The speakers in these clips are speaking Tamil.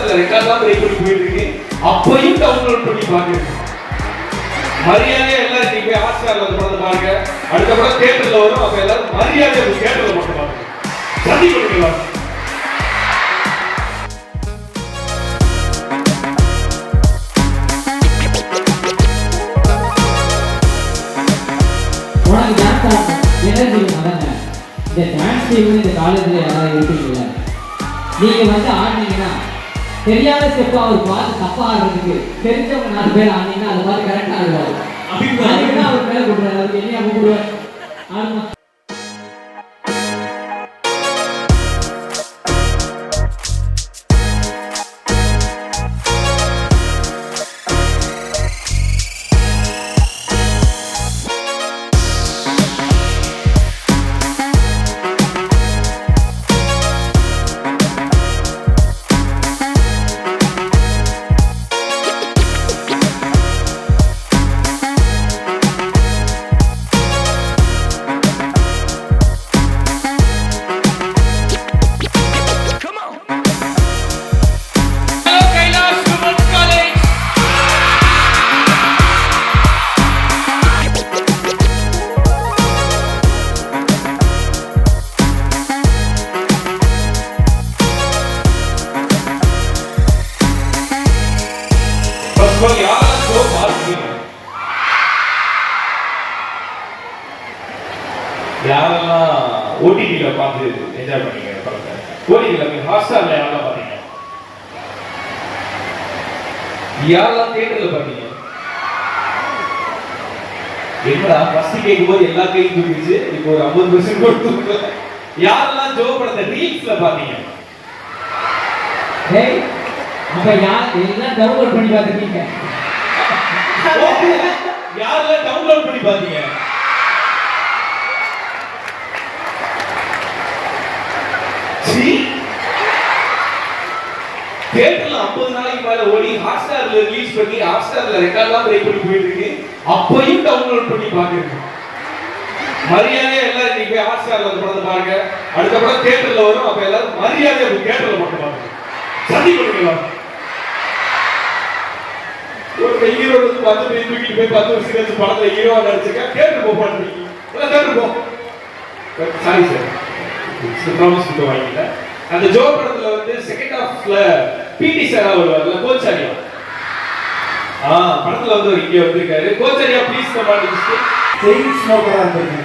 ஹாட்ஸ்டார்ல ரெக்கார்ட்லாம் ப்ளே பண்ணி போயிட்டு இருக்கு. அப்பையும் டவுன்லோட் பண்ணி பாக்குறீங்க. மரியாதையா எல்லாரும் நீங்க போய் ஹாட்ஸ்டார்ல வந்து படம் பாருங்க. அடுத்த படம் தியேட்டர்ல வரும். அப்ப எல்லாரும் மரியாதையா போய் தியேட்டர்ல மட்டும் பாருங்க. சதி பண்ணுங்க. உனக்கு டான்ஸ் எனர்ஜி அதாங்க. இந்த டான்ஸ் டீம் இந்த காலேஜில் யாராவது இருப்பீங்களா? நீங்கள் வந்து ஆடினீங்கன்னா தெரியாத ஸ்டெப்பு அவர் பார்த்து தப்பாக ஆடுறதுக்கு தெரிஞ்சவங்க 4 பேர் ஆடினீங்கன்னா அதை பார்த்து கரெக்டாக ஆடுவார். அப்படின்னு அவர் மேலே கொடுக்குறாரு. அவருக்கு என்ன கூப்பிடுவார்? ஆடுமா யாரெல்லாம் ஓடிடில பார்த்து என்ஜாய் பண்ணீங்க படத்தை? ஓடிடில ஹாட்ஸ்டார்ல யாரெல்லாம் பார்த்தீங்க? யாரெல்லாம் தியேட்டர்ல பார்த்தீங்க? என்னடா ஃபர்ஸ்ட் கேக்கும்போது எல்லா கையும் தூக்கிச்சு, இப்போ ஒரு 50% கொடுத்து. யாரெல்லாம் ஜோ படத்தை ரீல்ஸ்ல பார்த்தீங்க? ஏய் அப்ப எல்லாம் டவுன்லோட் பண்ணி பார்த்துருக்கீங்க. யாரெல்லாம் டவுன்லோட் பண்ணி பார்த்தீங்க? தியேட்டர்ல 50 நாளைக்கு மேல ஓடி ஹாட்ஸ்டார்ல ரிலீஸ் பண்ணி ஹாட்ஸ்டார்ல ரெக்கார்ட்லாம் ப்ளே பண்ணி போயிட்டு இருக்கு. அப்பையும் டவுன்லோட் பண்ணி பாக்குறீங்க. மரியாதையா எல்லாரும் நீங்க போய் ஹாட்ஸ்டார்ல வந்து படம் பாருங்க. அடுத்த படம் தியேட்டர்ல வரும். அப்ப எல்லாரும் மரியாதையா போய் தியேட்டர்ல மட்டும் பாருங்க. சதி பண்ணுங்க. ஒரு ஹீரோ வந்து 10 பேர் தூக்கிட்டு போய் 10 வருஷம் கழிச்சு படத்துல ஹீரோவா நடிச்சிருக்கா. தியேட்டர் போ பண்ணுறீங்க. எல்லாம் தியேட்டர் போ. சாரி சார், ப்ராமிஸ் கிட்ட வாங்கிட்டேன். அந்த ஜோ படத்துல வந்து செகண்ட் ஹாஃப்ல பிடி சாரா வருவார்ல, கோச்சாரியா. படத்துல வந்து இங்க வந்திருக்காரு. கோச்சாரியா please come on stage. Chain ஸ்மோக்கரா இருந்தீங்க.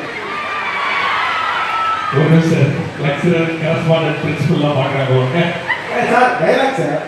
ஓகே சார், லெக்சரர் கரஸ்பாண்டன்ட் பிரின்சிபல்லாம் பார்க்கறாங்க. Okay sir dialogue sir.